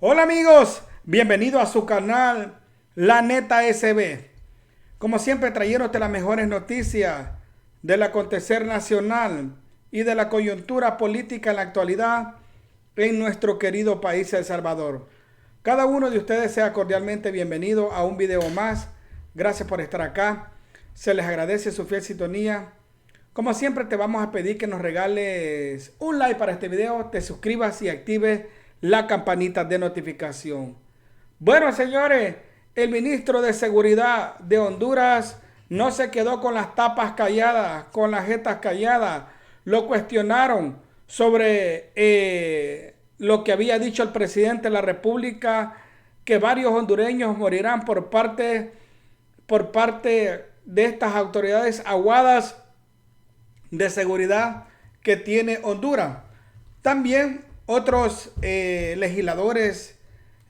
Hola amigos, bienvenido a su canal La Neta SB. Como siempre trayéndote las mejores noticias del acontecer nacional y de la coyuntura política en la actualidad en nuestro querido país El Salvador. Cada uno de ustedes sea cordialmente bienvenido a un video más. Gracias por estar acá. Se les agradece su fiel sintonía. Como siempre te vamos a pedir que nos regales un like para este video, te suscribas y actives la campanita de notificación. Bueno, señores, el ministro de Seguridad de Honduras no se quedó con las tapas calladas, con las jetas calladas. Lo cuestionaron sobre lo que había dicho el presidente de la República, que varios hondureños morirán por parte de estas autoridades aguadas de seguridad que tiene Honduras. También otros legisladores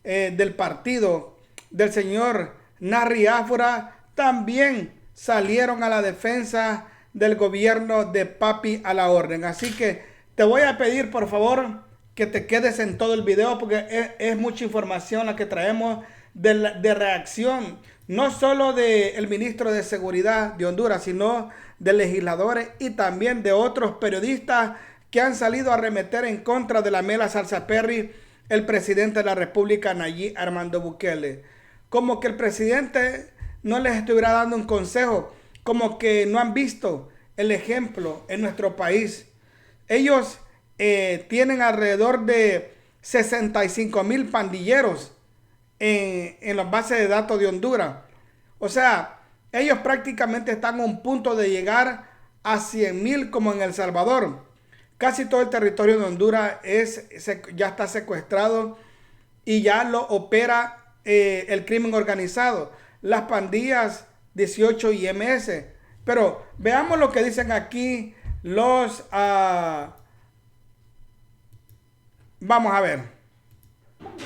del partido del señor Narri Áfora también salieron a la defensa del gobierno de Papi a la orden. Así que te voy a pedir por favor que te quedes en todo el video porque es mucha información la que traemos de reacción, no solo del ministro de Seguridad de Honduras, sino de legisladores y también de otros periodistas que han salido a arremeter en contra de la Mela Salsaperri, el presidente de la República, Nayib Armando Bukele. Como que el presidente no les estuviera dando un consejo, como que no han visto el ejemplo en nuestro país. Ellos tienen alrededor de 65,000 pandilleros en las bases de datos de Honduras. O sea, ellos prácticamente están a un punto de llegar a 100,000 como en El Salvador. Casi todo el territorio de Honduras ya está secuestrado y ya lo opera el crimen organizado, las pandillas 18 y MS. Pero veamos lo que dicen aquí los... vamos a ver.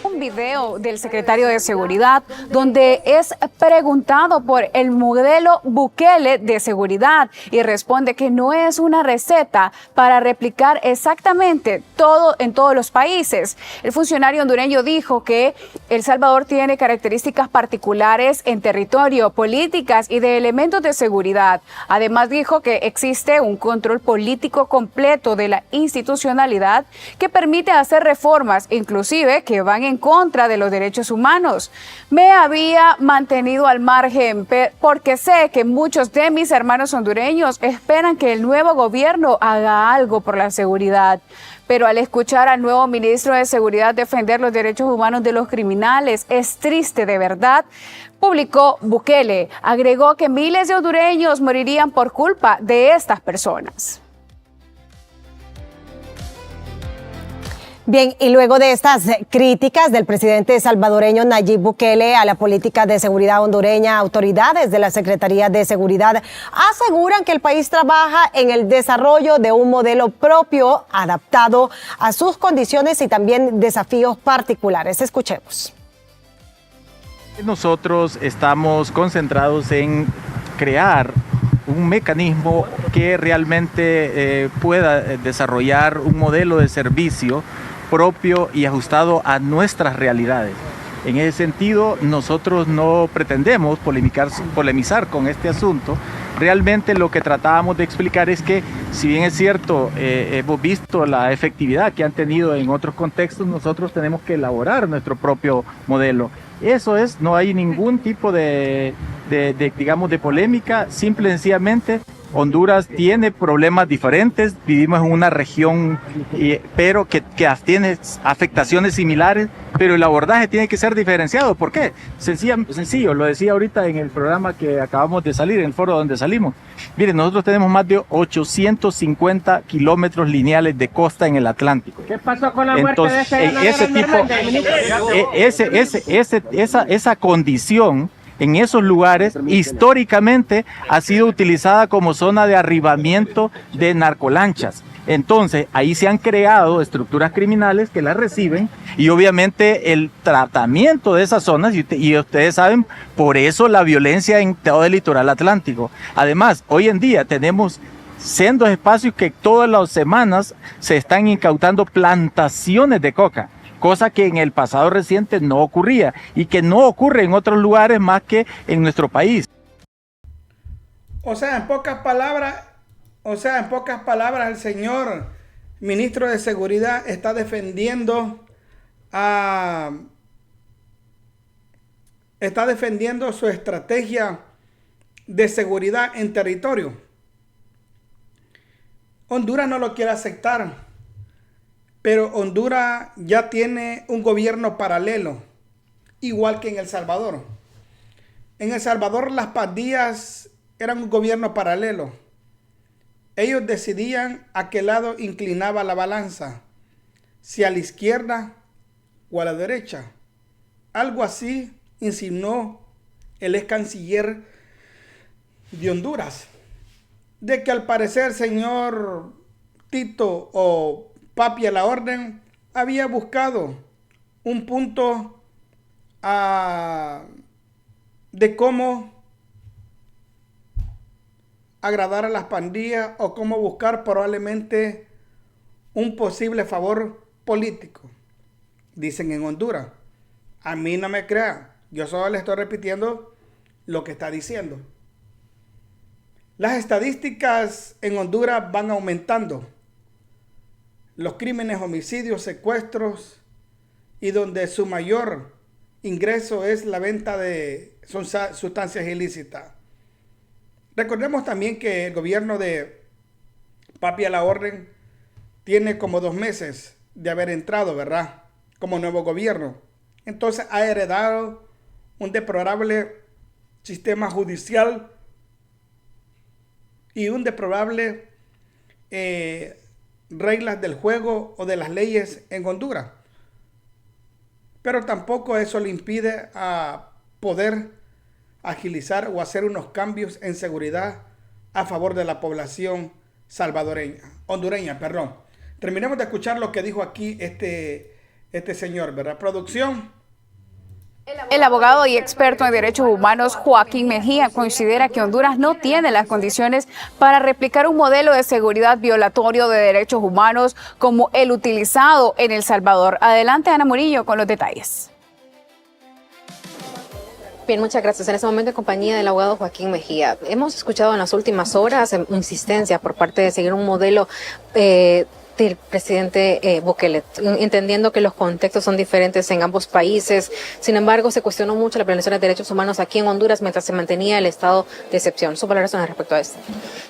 Un video del secretario de Seguridad donde es preguntado por el modelo Bukele de seguridad y responde que no es una receta para replicar exactamente todo en todos los países. El funcionario hondureño dijo que El Salvador tiene características particulares en territorio, políticas y de elementos de seguridad. Además dijo que existe un control político completo de la institucionalidad que permite hacer reformas, inclusive que van en contra de los derechos humanos. Me había mantenido al margen porque sé que muchos de mis hermanos hondureños esperan que el nuevo gobierno haga algo por la seguridad. Pero al escuchar al nuevo ministro de Seguridad defender los derechos humanos de los criminales, es triste de verdad, publicó Bukele. Agregó que miles de hondureños morirían por culpa de estas personas. Bien, y luego de estas críticas del presidente salvadoreño Nayib Bukele a la política de seguridad hondureña, autoridades de la Secretaría de Seguridad aseguran que el país trabaja en el desarrollo de un modelo propio adaptado a sus condiciones y también desafíos particulares. Escuchemos. Nosotros estamos concentrados en crear un mecanismo que realmente pueda desarrollar un modelo de servicio propio y ajustado a nuestras realidades. En ese sentido, nosotros no pretendemos polemizar con este asunto. Realmente lo que tratábamos de explicar es que, si bien es cierto, hemos visto la efectividad que han tenido en otros contextos, nosotros tenemos que elaborar nuestro propio modelo. Eso es, no hay ningún tipo de polémica, simple y sencillamente Honduras tiene problemas diferentes, vivimos en una región pero que tiene afectaciones similares, pero el abordaje tiene que ser diferenciado. ¿Por qué? Sencillo, lo decía ahorita en el programa que acabamos de salir, en el foro donde salimos. Miren, nosotros tenemos más de 850 kilómetros lineales de costa en el Atlántico. ¿Qué pasó con la muerte de esa condición en esos lugares históricamente ha sido utilizada como zona de arribamiento de narcolanchas. Entonces, ahí se han creado estructuras criminales que las reciben y obviamente el tratamiento de esas zonas, y ustedes saben, por eso la violencia en todo el litoral atlántico. Además, hoy en día tenemos sendos espacios que todas las semanas se están incautando plantaciones de coca. cosa que en el pasado reciente no ocurría y que no ocurre en otros lugares más que en nuestro país. O sea, en pocas palabras, el señor ministro de Seguridad está defendiendo su estrategia de seguridad en territorio. Honduras no lo quiere aceptar, pero Honduras ya tiene un gobierno paralelo, igual que en El Salvador. En El Salvador las pandillas eran un gobierno paralelo. Ellos decidían a qué lado inclinaba la balanza, si a la izquierda o a la derecha. Algo así insinuó el ex canciller de Honduras, de que al parecer el señor Tito o Papi a la Orden había buscado un punto de cómo agradar a las pandillas o cómo buscar probablemente un posible favor político. Dicen en Honduras. A mí no me crean, yo solo le estoy repitiendo lo que está diciendo. Las estadísticas en Honduras van aumentando. Los crímenes, homicidios, secuestros y donde su mayor ingreso es la venta de sustancias ilícitas. Recordemos también que el gobierno de Papi a la Orden tiene como 2 meses de haber entrado, ¿verdad? Como nuevo gobierno. Entonces ha heredado un deplorable sistema judicial y un deplorable reglas del juego o de las leyes en Honduras. Pero tampoco eso le impide a poder agilizar o hacer unos cambios en seguridad a favor de la población hondureña. Terminemos de escuchar lo que dijo aquí este señor, ¿verdad? Producción. El abogado y experto en derechos humanos Joaquín Mejía considera que Honduras no tiene las condiciones para replicar un modelo de seguridad violatorio de derechos humanos como el utilizado en El Salvador. Adelante, Ana Murillo, con los detalles. Bien, muchas gracias. En este momento en compañía del abogado Joaquín Mejía. Hemos escuchado en las últimas horas insistencia por parte de seguir un modelo del presidente Bukele, entendiendo que los contextos son diferentes en ambos países. Sin embargo, se cuestionó mucho la violación de derechos humanos aquí en Honduras mientras se mantenía el estado de excepción. ¿Sus valoraciones respecto a esto?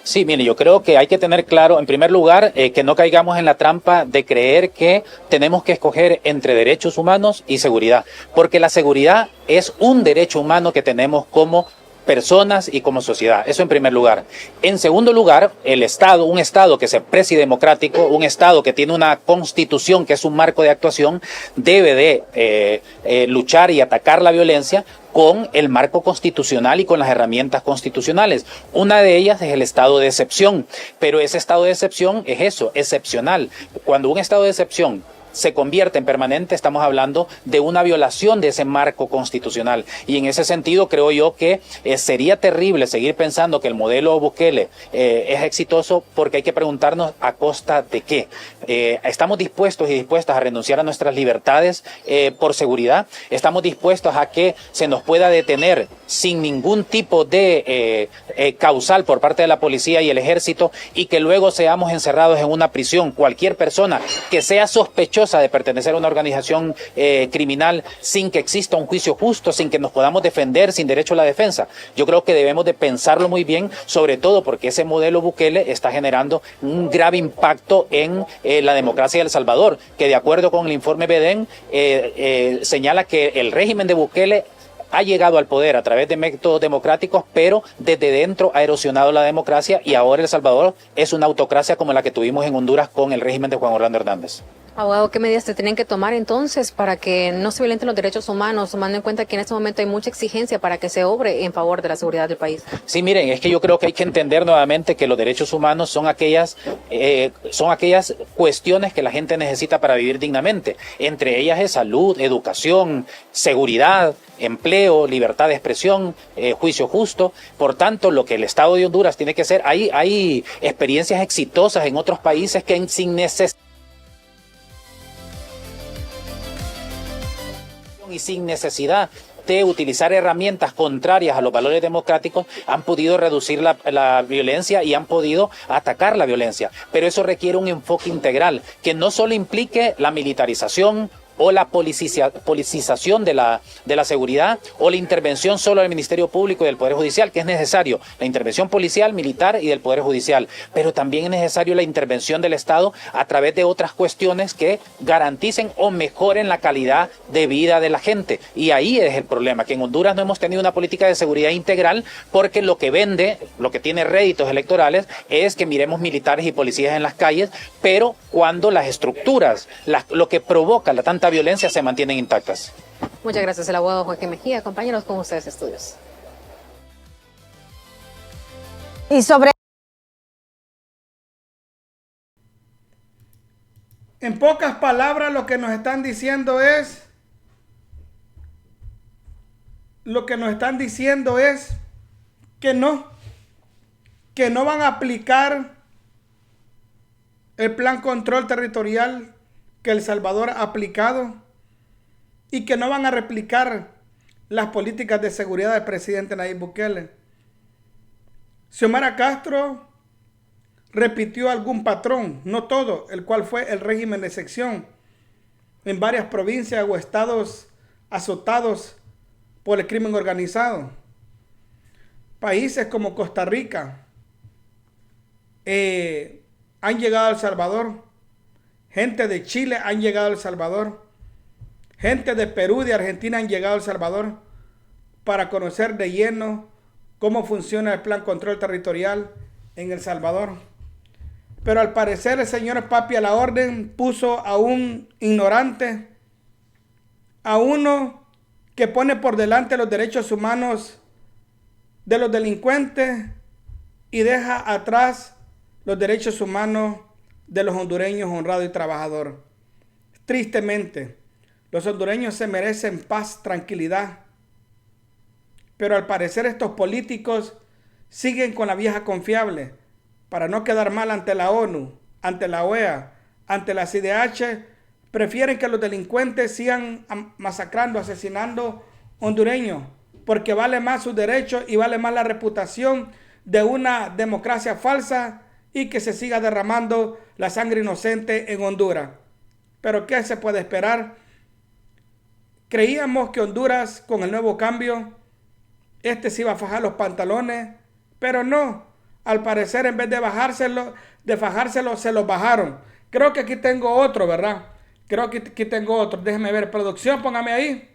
Sí, mire, yo creo que hay que tener claro, en primer lugar, que no caigamos en la trampa de creer que tenemos que escoger entre derechos humanos y seguridad, porque la seguridad es un derecho humano que tenemos como personas y como sociedad. Eso en primer lugar. En segundo lugar, el Estado, un Estado que se precie democrático, un Estado que tiene una constitución que es un marco de actuación, debe de luchar y atacar la violencia con el marco constitucional y con las herramientas constitucionales. Una de ellas es el estado de excepción, pero ese estado de excepción es eso, excepcional. Cuando un estado de excepción se convierte en permanente, estamos hablando de una violación de ese marco constitucional. Y en ese sentido creo yo que sería terrible seguir pensando que el modelo Bukele es exitoso, porque hay que preguntarnos a costa de qué. ¿Estamos dispuestos y dispuestas a renunciar a nuestras libertades por seguridad? ¿Estamos dispuestos a que se nos pueda detener sin ningún tipo de causal por parte de la policía y el ejército y que luego seamos encerrados en una prisión? Cualquier persona que sea sospechosa de pertenecer a una organización criminal sin que exista un juicio justo, sin que nos podamos defender, sin derecho a la defensa. Yo creo que debemos de pensarlo muy bien, sobre todo porque ese modelo Bukele está generando un grave impacto en la democracia de El Salvador, que de acuerdo con el informe Bedén señala que el régimen de Bukele ha llegado al poder a través de métodos democráticos, pero desde dentro ha erosionado la democracia y ahora El Salvador es una autocracia como la que tuvimos en Honduras con el régimen de Juan Orlando Hernández. Abogado, ¿qué medidas se tienen que tomar entonces para que no se violenten los derechos humanos, tomando en cuenta que en este momento hay mucha exigencia para que se obre en favor de la seguridad del país? Sí, miren, es que yo creo que hay que entender nuevamente que los derechos humanos son aquellas cuestiones que la gente necesita para vivir dignamente. Entre ellas es salud, educación, seguridad, empleo, libertad de expresión, juicio justo. Por tanto, lo que el Estado de Honduras tiene que hacer, hay experiencias exitosas en otros países que sin necesidad Y sin necesidad de utilizar herramientas contrarias a los valores democráticos, han podido reducir la violencia y han podido atacar la violencia. Pero eso requiere un enfoque integral, que no solo implique la militarización o la politización de la seguridad o la intervención solo del Ministerio Público y del Poder Judicial, que es necesario, la intervención policial, militar y del Poder Judicial, pero también es necesario la intervención del Estado a través de otras cuestiones que garanticen o mejoren la calidad de vida de la gente. Y ahí es el problema, que en Honduras no hemos tenido una política de seguridad integral, porque lo que vende, lo que tiene réditos electorales, es que miremos militares y policías en las calles, pero cuando las estructuras, lo que provoca la tanta violencia se mantienen intactas. Muchas gracias, el abogado Joaquín Mejía. Compañeros, con ustedes estudios. Y sobre... En pocas palabras, lo que nos están diciendo es que no van a aplicar el plan control territorial que El Salvador ha aplicado y que no van a replicar las políticas de seguridad del presidente Nayib Bukele. Xiomara Castro repitió algún patrón, no todo, el cual fue el régimen de excepción en varias provincias o estados azotados por el crimen organizado. Países como Costa Rica han llegado a El Salvador. Gente de Chile han llegado a El Salvador. Gente de Perú y de Argentina han llegado a El Salvador para conocer de lleno cómo funciona el plan control territorial en El Salvador. Pero al parecer el señor Papi a la orden puso a un ignorante, a uno que pone por delante los derechos humanos de los delincuentes y deja atrás los derechos humanos de los hondureños honrados y trabajadores. Tristemente, los hondureños se merecen paz, tranquilidad, pero al parecer estos políticos siguen con la vieja confiable para no quedar mal ante la ONU, ante la OEA, ante la CIDH. Prefieren que los delincuentes sigan masacrando, asesinando hondureños, porque vale más sus derechos y vale más la reputación de una democracia falsa y que se siga derramando la sangre inocente en Honduras. Pero ¿qué se puede esperar? Creíamos que Honduras, con el nuevo cambio, se iba a fajar los pantalones, pero no. Al parecer, en vez de fajárselo, se los bajaron. Creo que aquí tengo otro, ¿verdad? Creo que aquí tengo otro. Déjeme ver, producción, póngame ahí.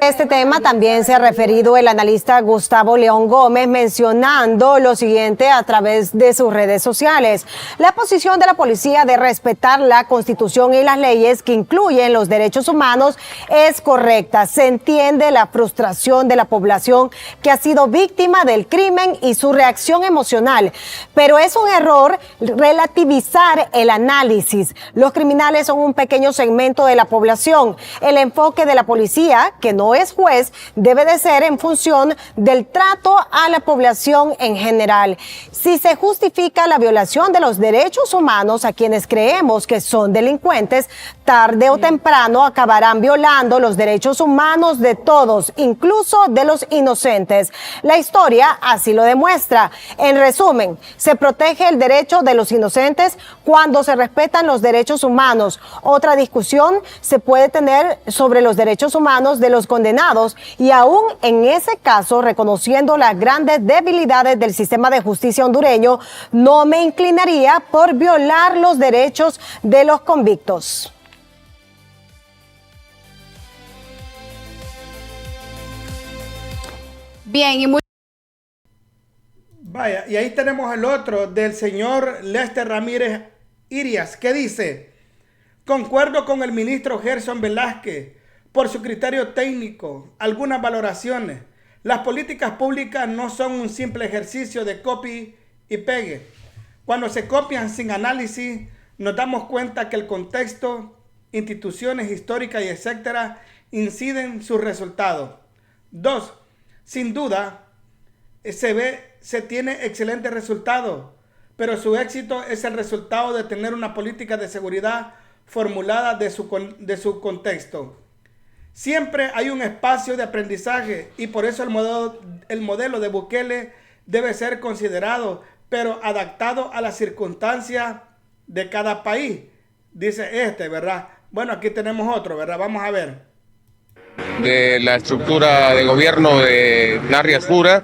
Este tema también se ha referido el analista Gustavo León Gómez, mencionando lo siguiente a través de sus redes sociales. La posición de la policía de respetar la Constitución y las leyes que incluyen los derechos humanos es correcta. Se entiende la frustración de la población que ha sido víctima del crimen y su reacción emocional, pero es un error relativizar el análisis. Los criminales son un pequeño segmento de la población. El enfoque de la policía, que no es juez, debe de ser en función del trato a la población en general. Si se justifica la violación de los derechos humanos a quienes creemos que son delincuentes, tarde o temprano acabarán violando los derechos humanos de todos, incluso de los inocentes. La historia así lo demuestra. En resumen, se protege el derecho de los inocentes cuando se respetan los derechos humanos. Otra discusión se puede tener sobre los derechos humanos de los condenados y aún en ese caso, reconociendo las grandes debilidades del sistema de justicia hondureño, no me inclinaría por violar los derechos de los convictos. Bien, y Vaya, y ahí tenemos el otro del señor Lester Ramírez Irias, que dice: concuerdo con el ministro Gerson Velázquez por su criterio técnico, algunas valoraciones. Las políticas públicas no son un simple ejercicio de copy y pegue. Cuando se copian sin análisis, nos damos cuenta que el contexto, instituciones históricas y etcétera inciden en sus resultados. 2. Sin duda, se tiene excelentes resultados, pero su éxito es el resultado de tener una política de seguridad formulada de su contexto. Siempre hay un espacio de aprendizaje y por eso el modelo de Bukele debe ser considerado, pero adaptado a las circunstancias de cada país. Dice ¿verdad? Bueno, aquí tenemos otro, ¿verdad? Vamos a ver. De la estructura de gobierno de Narria Jura,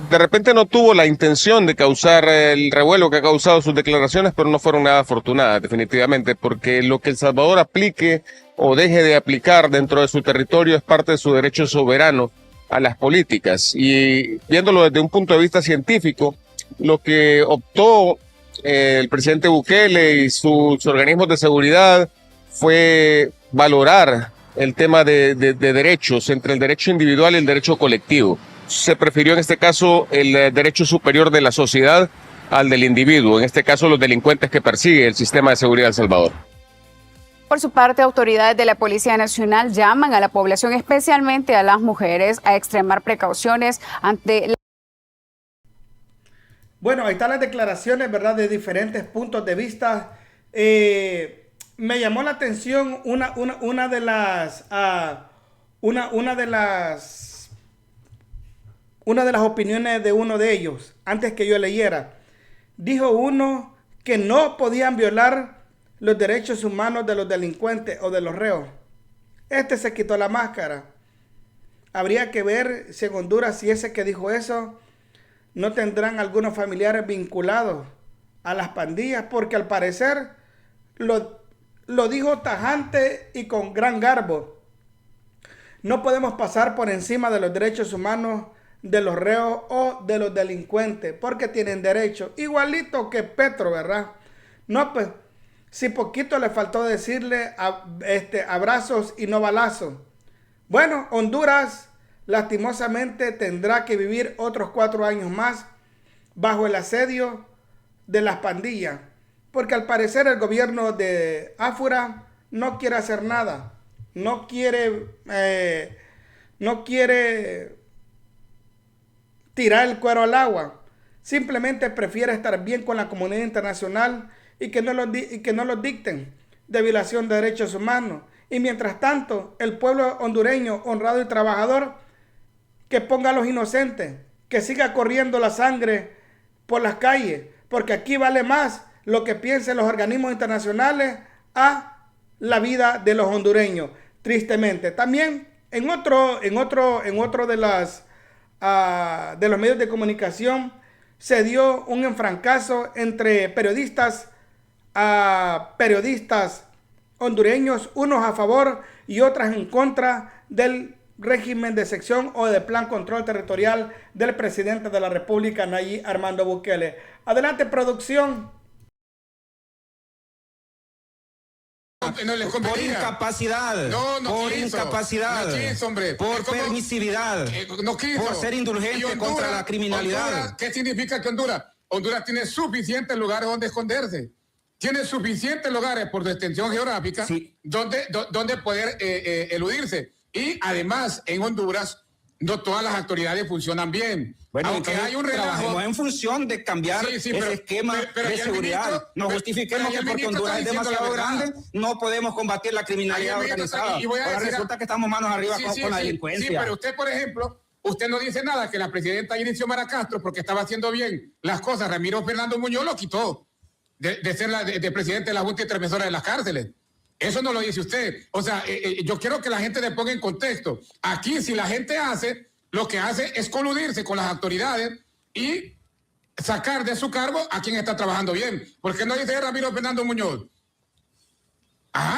de repente no tuvo la intención de causar el revuelo que ha causado sus declaraciones, pero no fueron nada afortunadas, definitivamente, porque lo que El Salvador aplique o deje de aplicar dentro de su territorio es parte de su derecho soberano a las políticas. Y viéndolo desde un punto de vista científico, lo que optó el presidente Bukele y sus organismos de seguridad fue valorar el tema de derechos entre el derecho individual y el derecho colectivo. Se prefirió en este caso el derecho superior de la sociedad al del individuo, en este caso los delincuentes que persigue el sistema de seguridad de El Salvador. Por su parte, autoridades de la Policía Nacional llaman a la población, especialmente a las mujeres, a extremar precauciones ante la... Bueno, ahí están las declaraciones, ¿verdad?, de diferentes puntos de vista. Me llamó la atención una de las opiniones de uno de ellos, antes que yo leyera. Dijo uno que no podían violar los derechos humanos de los delincuentes o de los reos. Se quitó la máscara. Habría que ver si en Honduras, si ese que dijo eso, no tendrán algunos familiares vinculados a las pandillas, porque al parecer lo dijo tajante y con gran garbo. No podemos pasar por encima de los derechos humanos de los reos o de los delincuentes, porque tienen derecho, igualito que Petro, ¿verdad? No, pues, si poquito le faltó decirle abrazos y no balazos. Bueno, Honduras lastimosamente tendrá que vivir otros 4 años más bajo el asedio de las pandillas, porque al parecer el gobierno de Áfura no quiere hacer nada, no quiere tirar el cuero al agua, simplemente prefiere estar bien con la comunidad internacional y que no los dicten de violación de derechos humanos. Y mientras tanto, el pueblo hondureño honrado y trabajador, que ponga a los inocentes, que siga corriendo la sangre por las calles, porque aquí vale más lo que piensen los organismos internacionales a la vida de los hondureños, tristemente. También en otro de los medios de comunicación se dio un enfrancazo entre periodistas hondureños, unos a favor y otras en contra del régimen de sección o del plan control territorial del presidente de la República, Nayib Armando Bukele. Adelante, producción. Por incapacidad, por permisividad, por ser indulgente contra la criminalidad. ¿Qué significa que Honduras tiene suficientes lugares donde esconderse? Tiene suficientes lugares por su extensión geográfica, sí, donde poder eludirse. Y además, en Honduras, no todas las autoridades funcionan bien. Bueno, aunque hay un relajo en función de cambiar ese esquema de seguridad. No justifiquemos que porque Honduras es demasiado grande, no podemos combatir la criminalidad organizada. Ahora resulta que estamos manos arriba con la delincuencia. Sí, pero usted, por ejemplo, usted no dice nada que la presidenta Inicio Mara Castro, porque estaba haciendo bien las cosas, Ramiro Fernando Muñoz lo quitó de ser de presidente de la Junta Interventora de las Cárceles. Eso no lo dice usted. O sea, yo quiero que la gente le ponga en contexto. Aquí, si la gente lo que hace es coludirse con las autoridades y sacar de su cargo a quien está trabajando bien. ¿Por qué no dice Ramiro Fernando Muñoz?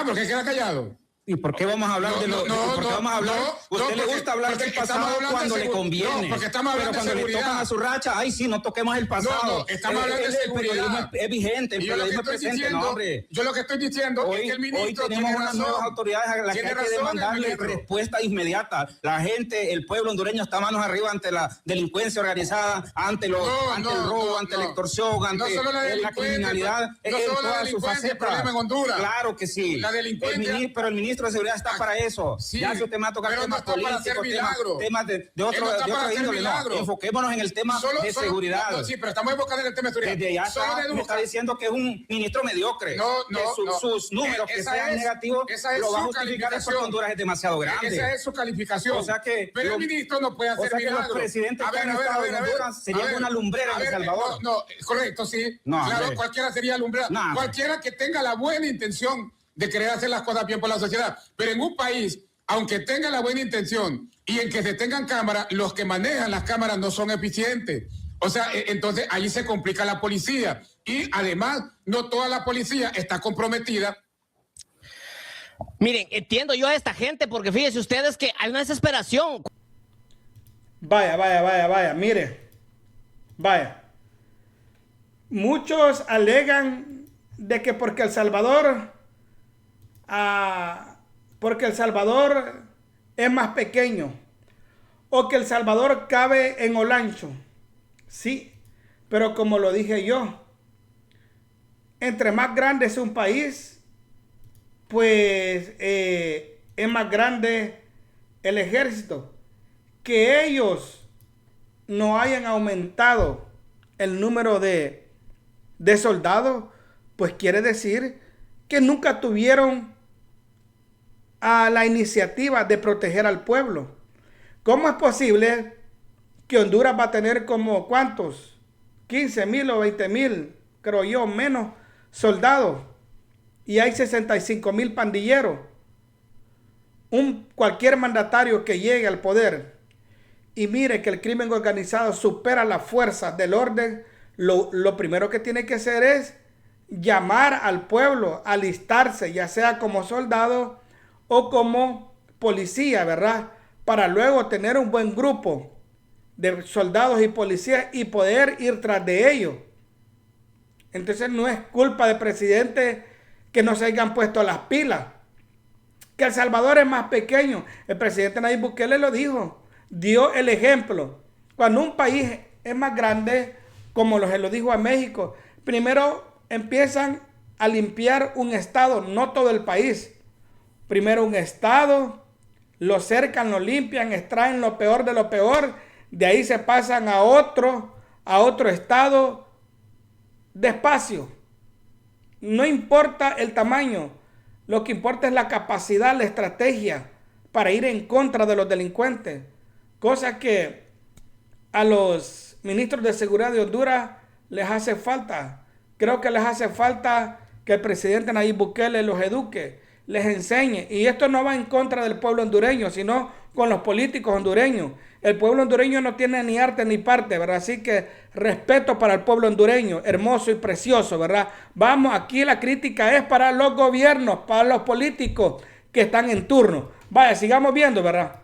¿Por qué queda callado? ¿Y por qué vamos a hablar de lo usted le gusta hablar del pasado cuando le conviene? No, porque estamos hablando de seguridad. Cuando le tocan a su racha, ay sí, no toquemos el pasado. No, estamos hablando de seguridad. El periodismo es vigente, el periodismo es presente, no, hombre. Yo lo que estoy diciendo es que el ministro hoy tenemos unas nuevas autoridades a las que hay que demandarle respuesta inmediata. La gente, el pueblo hondureño está manos arriba ante la delincuencia organizada, ante el robo, ante la extorsión, ante la criminalidad. No solo la delincuencia, el problema en Honduras. Claro que sí. La delincuencia. Pero el ministro ministro de Seguridad está para eso. Sí, ya si usted me va a tocar temas políticos, temas de otro índole, no. Enfoquémonos en el tema de seguridad. No, sí, pero estamos enfocados en el tema de seguridad. Desde ya me está diciendo que es un ministro mediocre. Sus números que sean negativos lo va a justificar porque Honduras es demasiado grande. Esa es su calificación. O sea que pero el ministro no puede hacer milagros. Los presidentes que han estado en Honduras serían una lumbrera en El Salvador. No, correcto, sí. Claro, cualquiera sería lumbrera. Cualquiera que tenga la buena intención de querer hacer las cosas bien por la sociedad. Pero en un país, aunque tenga la buena intención y en que se tengan cámaras, los que manejan las cámaras no son eficientes. O sea, entonces ahí se complica la policía. Y además, no toda la policía está comprometida. Miren, entiendo yo a esta gente porque fíjense ustedes que hay una desesperación. Vaya, mire. Vaya. Muchos alegan de que porque El Salvador es más pequeño o que El Salvador cabe en Olancho. Sí, pero como lo dije yo, entre más grande es un país, pues es más grande el ejército. Que ellos no hayan aumentado el número de soldados, pues quiere decir que nunca tuvieron a la iniciativa de proteger al pueblo. ¿Cómo es posible que Honduras va a tener como cuántos? 15,000 o 20,000, creo yo, menos soldados? Y hay 65,000 pandilleros. Cualquier mandatario que llegue al poder y mire que el crimen organizado supera las fuerzas del orden, lo primero que tiene que hacer es llamar al pueblo a alistarse, ya sea como soldado o como policía, ¿verdad? Para luego tener un buen grupo de soldados y policías y poder ir tras de ellos. Entonces no es culpa del presidente que no se hayan puesto las pilas. Que El Salvador es más pequeño. El presidente Nayib Bukele lo dijo. Dio el ejemplo. Cuando un país es más grande, como se lo dijo a México, primero empiezan a limpiar un estado, no todo el país. Primero un estado, lo cercan, lo limpian, extraen lo peor de lo peor. De ahí se pasan a otro estado despacio. No importa el tamaño, lo que importa es la capacidad, la estrategia para ir en contra de los delincuentes. Cosa que a los ministros de seguridad de Honduras les hace falta. Creo que les hace falta que el presidente Nayib Bukele los eduque, les enseñe. Y esto no va en contra del pueblo hondureño, sino con los políticos hondureños. El pueblo hondureño no tiene ni arte ni parte, ¿verdad? Así que respeto para el pueblo hondureño, hermoso y precioso, ¿verdad? Vamos, aquí la crítica es para los gobiernos, para los políticos que están en turno. Vaya, sigamos viendo, ¿verdad?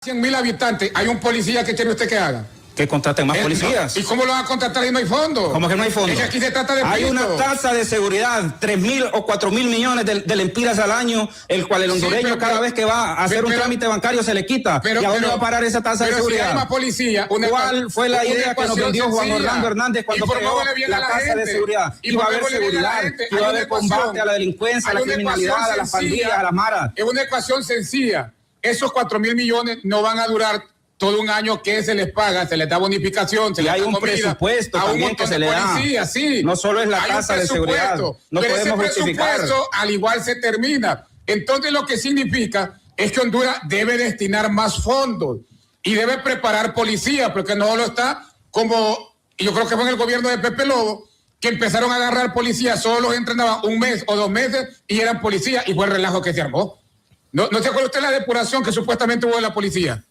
$100,000 habitantes, hay un policía que quiere usted que haga. Que contraten más policías. No. ¿Y cómo lo van a contratar y no hay fondos? ¿Cómo que no hay fondos? Es que aquí se trata de hay una tasa de seguridad, 3,000 o 4,000 millones de lempiras al año, el cual el hondureño cada vez que va a hacer un trámite bancario se le quita. ¿Y a dónde va a parar esa tasa de seguridad? Si hay más policía, ¿Cuál fue la idea que nos vendió Juan Orlando Hernández cuando creó la tasa de seguridad? Iba a haber seguridad, iba a haber combate a la delincuencia, a la criminalidad, a las pandillas, a las maras. Es una ecuación sencilla. Esos 4,000 millones no van a durar todo un año. Que se les paga, se les da bonificación, se les hay da un comida, presupuesto también que se le da. Sí. No solo es la tasa de seguridad. No pero podemos ese presupuesto al igual se termina. Entonces lo que significa es que Honduras debe destinar más fondos y debe preparar policía, porque no lo está como, yo creo que fue en el gobierno de Pepe Lobo, que empezaron a agarrar policías, solo los entrenaban 1 mes o 2 meses y eran policías, y fue el relajo que se armó. ¿No se acuerda usted la depuración que supuestamente hubo de la policía?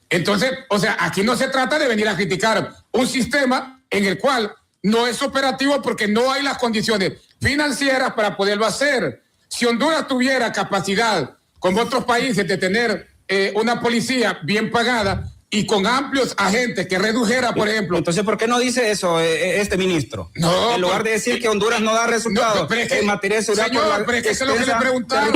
Entonces, o sea, aquí no se trata de venir a criticar un sistema en el cual no es operativo porque no hay las condiciones financieras para poderlo hacer. Si Honduras tuviera capacidad, como otros países, de tener una policía bien pagada y con amplios agentes que redujera, por ejemplo... Entonces, ¿por qué no dice eso este ministro? No, en lugar de decir que Honduras no da resultados en materia de seguridad. Señor, pero es que eso es lo que le preguntaron.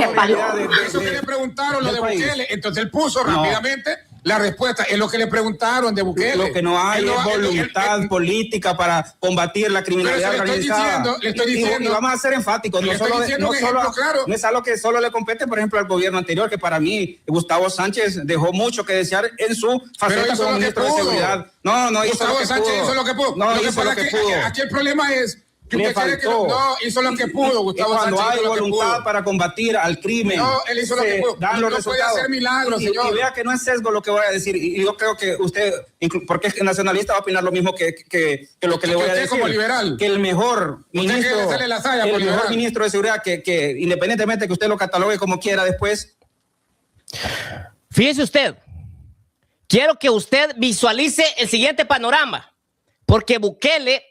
Eso que le preguntaron, lo de Bukele. Entonces él puso rápidamente la respuesta es lo que le preguntaron de Bukele. Lo que no hay es voluntad política para combatir la criminalidad organizada. Le estoy diciendo. Y vamos a ser enfáticos. No es algo que solo le compete, por ejemplo, al gobierno anterior, que para mí Gustavo Sánchez dejó mucho que desear en su faceta como ministro de Seguridad. Gustavo Sánchez hizo lo que pudo. No, lo que hizo lo que pudo. Aquí el problema es que le usted cree que no hizo lo que pudo. Gustavo Cuando Sánchez hay voluntad para combatir al crimen, no, él hizo lo que pudo. Dan los resultados. Puede hacer milagros, señor. Y vea que no es sesgo lo que voy a decir. Y yo creo que usted, porque es nacionalista, va a opinar lo mismo que lo que le voy a decir. Como liberal. Que el mejor ministro, ministro de Seguridad, que independientemente que usted lo catalogue como quiera después. Fíjese usted, quiero que usted visualice el siguiente panorama, porque Bukele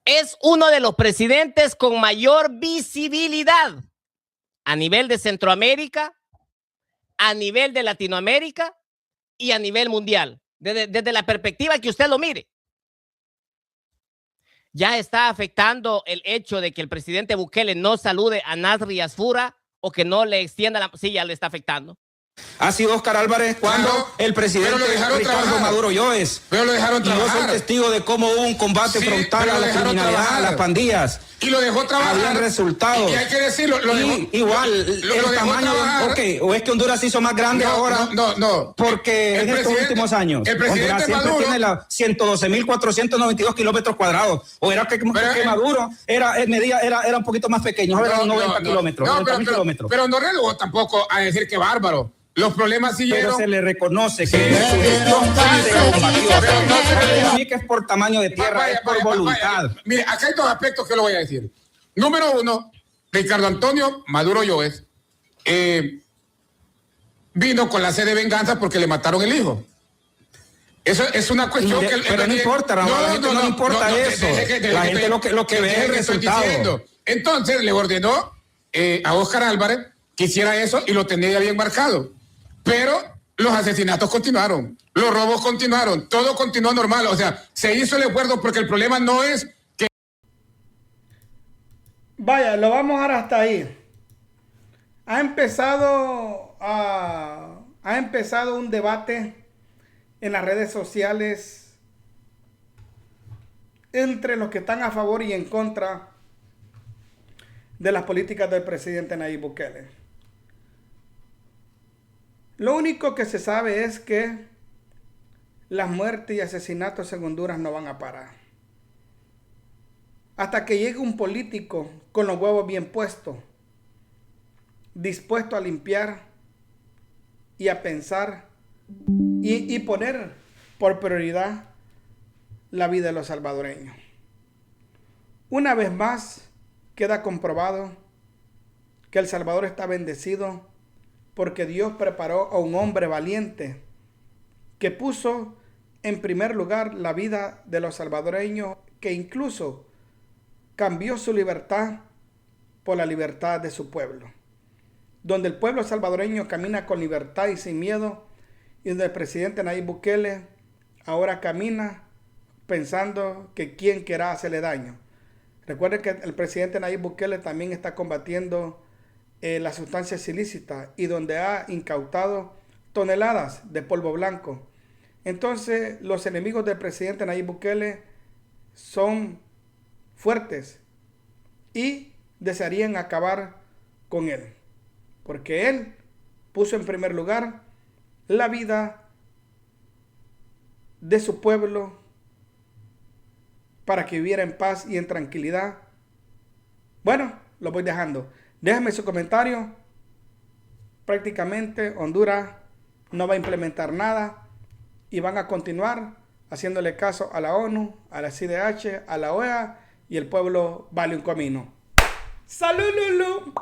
es uno de los presidentes con mayor visibilidad a nivel de Centroamérica, a nivel de Latinoamérica y a nivel mundial, desde la perspectiva que usted lo mire. Ya está afectando el hecho de que el presidente Bukele no salude a Nasri Asfura o que no le extienda la... Sí, ya le está afectando. Ha sido Óscar Álvarez cuando el presidente Ricardo Maduro Lloves. Pero lo dejaron trabajar. Yo soy testigo de cómo hubo un combate frontal a la criminalidad, a las pandillas. Y lo dejó trabajar. Habían resultados. Y hay que decirlo. Igual, el tamaño. O es que Honduras se hizo más grande ahora. No. Porque en estos últimos años. El presidente Honduras siempre Maduro tiene 112.492 kilómetros cuadrados. O era que Maduro era un poquito más pequeño. Eran 90 kilómetros. Pero no relevó tampoco a decir que bárbaro. Los problemas siguieron. Pero se le reconoce que su gestión a mí que es por tamaño de tierra, es por voluntad. Mire, acá hay dos aspectos que lo voy a decir. Número uno, Ricardo Antonio Maduro Lloves vino con la sed de venganza porque le mataron el hijo. Eso es una cuestión pero no importa, Ramón, a la gente no le importa eso. La gente lo que ve es el resultado. Entonces le ordenó a Óscar Álvarez que hiciera eso y lo tenía bien marcado. Pero los asesinatos continuaron, los robos continuaron, todo continuó normal. O sea, se hizo el acuerdo porque el problema no es que... Vaya, lo vamos a dejar hasta ahí. Ha empezado un debate en las redes sociales entre los que están a favor y en contra de las políticas del presidente Nayib Bukele. Lo único que se sabe es que las muertes y asesinatos en Honduras no van a parar. Hasta que llegue un político con los huevos bien puestos, dispuesto a limpiar y a pensar y poner por prioridad la vida de los salvadoreños. Una vez más queda comprobado que El Salvador está bendecido porque Dios preparó a un hombre valiente que puso en primer lugar la vida de los salvadoreños, que incluso cambió su libertad por la libertad de su pueblo. Donde el pueblo salvadoreño camina con libertad y sin miedo, y donde el presidente Nayib Bukele ahora camina pensando que quién quiera hacerle daño. Recuerden que el presidente Nayib Bukele también está combatiendo las sustancias ilícitas y donde ha incautado toneladas de polvo blanco. Entonces, los enemigos del presidente Nayib Bukele son fuertes y desearían acabar con él, porque él puso en primer lugar la vida de su pueblo para que viviera en paz y en tranquilidad. Bueno, lo voy dejando. Déjame su comentario. Prácticamente Honduras no va a implementar nada y van a continuar haciéndole caso a la ONU, a la CIDH, a la OEA, y el pueblo vale un comino. ¡Salud, Lulu!